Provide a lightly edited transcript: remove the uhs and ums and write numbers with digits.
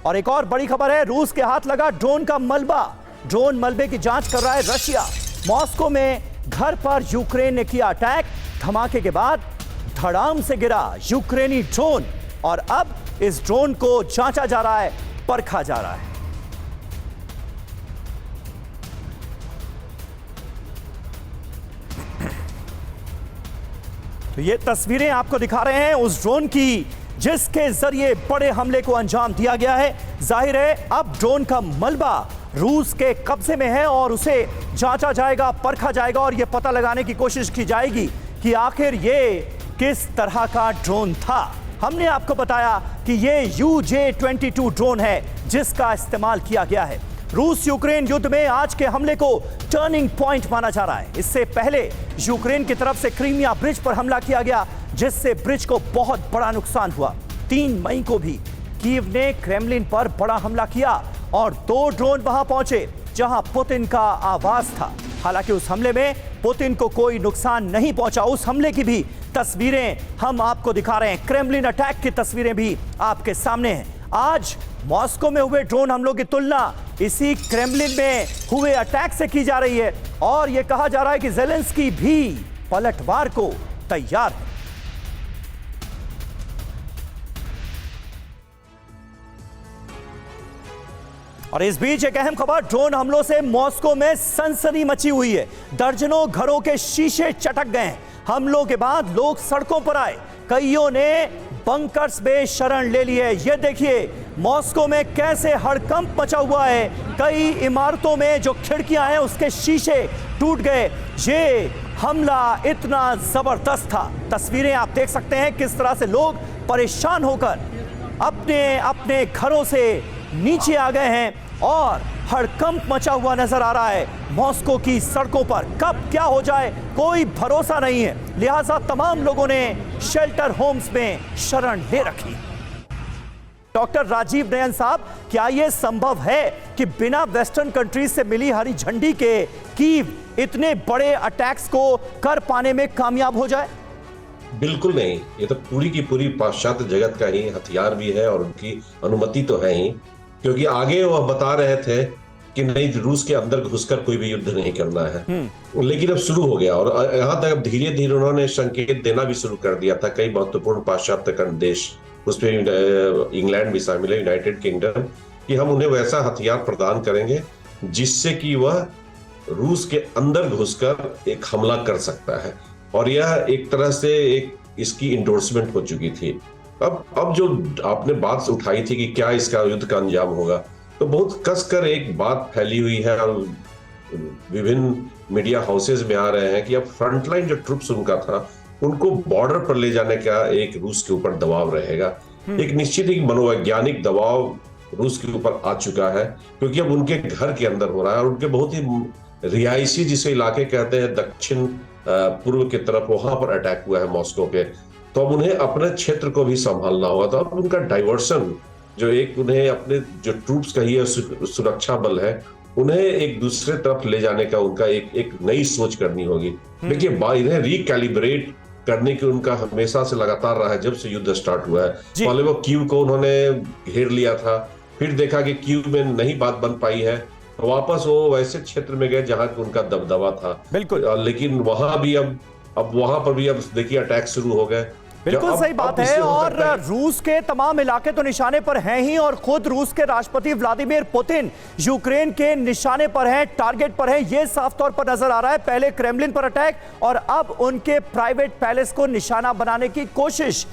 और एक और बड़ी खबर है, रूस के हाथ लगा ड्रोन का मलबा। ड्रोन मलबे की जांच कर रहा है रशिया। मॉस्को में घर पर यूक्रेन ने किया अटैक। धमाके के बाद धड़ाम से गिरा यूक्रेनी ड्रोन और अब इस ड्रोन को जांचा जा रहा है, परखा जा रहा है। तो ये तस्वीरें आपको दिखा रहे हैं उस ड्रोन की जिसके जरिए बड़े हमले को अंजाम दिया गया है। जाहिर है अब ड्रोन का मलबा रूस के कब्जे में है और उसे जांचा जाएगा, परखा जाएगा और यह पता लगाने की कोशिश की जाएगी कि आखिर ये किस तरह का ड्रोन था। हमने आपको बताया कि ये UJ-22 ड्रोन है जिसका इस्तेमाल किया गया है। रूस यूक्रेन युद्ध में आज के हमले को टर्निंग पॉइंट माना जा रहा है। इससे पहले यूक्रेन की तरफ से क्रीमिया ब्रिज पर हमला किया गया जिससे ब्रिज को बहुत बड़ा नुकसान हुआ। 3 मई को भी कीव ने क्रेमलिन पर बड़ा हमला किया और 2 ड्रोन वहां पहुंचे जहां पुतिन का आवास था। हालांकि उस हमले में पुतिन को कोई नुकसान नहीं पहुंचा। उस हमले की भी तस्वीरें हम आपको दिखा रहे हैं। क्रेमलिन अटैक की तस्वीरें भी आपके सामने हैं। आज मॉस्को में हुए ड्रोन हमलों की तुलना इसी क्रेमलिन में हुए अटैक से की जा रही है और यह कहा जा रहा है कि ज़ेलेंस्की भी पलटवार को तैयार है। और इस बीच एक अहम खबर, ड्रोन हमलों से मॉस्को में सनसनी मची हुई है। दर्जनों घरों के शीशे चटक गए हैं। हमलों के बाद लोग सड़कों पर आए, कईयों ने बंकर्स में शरण ले ली है। ये देखिए मॉस्को में कैसे हड़कंप मचा हुआ है। कई इमारतों में जो खिड़कियां हैं उसके शीशे टूट गए। ये हमला इतना जबरदस्त था। तस्वीरें आप देख सकते हैं किस तरह से लोग परेशान होकर अपने अपने घरों से नीचे आ गए हैं और हड़कंप मचा हुआ नजर आ रहा है मॉस्को की सड़कों पर। कब क्या हो जाए कोई भरोसा नहीं है, लिहाजा तमाम लोगों ने शेल्टर होम्स में शरण ले रखी। डॉक्टर राजीव नयन साहब, क्या यह संभव है कि बिना वेस्टर्न कंट्रीज से मिली हरी झंडी के कीव इतने बड़े अटैक्स को कर पाने में कामयाब हो जाए? बिल्कुल नहीं, ये तो पूरी की पूरी पाश्चात्य जगत का ही हथियार भी है और उनकी अनुमति तो है ही, क्योंकि आगे वह बता रहे थे कि नहीं, रूस के अंदर घुसकर कोई भी युद्ध नहीं करना है। लेकिन अब शुरू हो गया और यहाँ तक अब धीरे धीरे उन्होंने संकेत देना भी शुरू कर दिया था। कई महत्वपूर्ण पाश्चात्य देश, उसमें इंग्लैंड भी शामिल है, यूनाइटेड किंगडम, कि हम उन्हें वैसा हथियार प्रदान करेंगे जिससे कि वह रूस के अंदर घुसकर एक हमला कर सकता है। और यह एक तरह से एक इसकी इंडोर्समेंट हो चुकी थी। अब जो आपने बात उठाई थी कि क्या इसका युद्ध का अंजाम होगा, तो बहुत कसकर एक बात फैली हुई है और विभिन्न मीडिया हाउसेज में आ रहे हैं कि अब फ्रंटलाइन जो ट्रुप्स उनका था उनको बॉर्डर पर ले जाने का एक रूस के ऊपर दबाव रहेगा। एक निश्चित एक मनोवैज्ञानिक दबाव रूस के ऊपर आ चुका है, क्योंकि अब उनके घर के अंदर हो रहा है और उनके बहुत ही रिहायशी जिसे इलाके कहते हैं दक्षिण पूर्व की तरफ, वहां पर अटैक हुआ है मॉस्को पे। तो अब उन्हें अपने क्षेत्र को भी संभालना होगा। तो अब उनका डाइवर्सन जो एक उन्हें अपने जो ट्रूप्स का ही सुरक्षा बल है उन्हें एक दूसरे तरफ ले जाने का उनका एक नई सोच करनी होगी। देखिए इन्हें रिकैलिब्रेट करने की उनका हमेशा से लगातार रहा है जब से युद्ध स्टार्ट हुआ है। पहले वो कीव को उन्होंने घेर लिया था, फिर देखा कि कीव में नहीं बात बन पाई है, तो वापस वो वैसे क्षेत्र में गए जहां उनका दबदबा था। बिल्कुल, लेकिन वहां भी अब वहां पर भी अब देखिए अटैक शुरू हो गए। बिल्कुल सही बात है। और रूस के तमाम इलाके तो निशाने पर हैं ही और खुद रूस के राष्ट्रपति व्लादिमीर पुतिन यूक्रेन के निशाने पर हैं, टारगेट पर हैं। यह साफ तौर पर नजर आ रहा है। पहले क्रेमलिन पर अटैक और अब उनके प्राइवेट पैलेस को निशाना बनाने की कोशिश।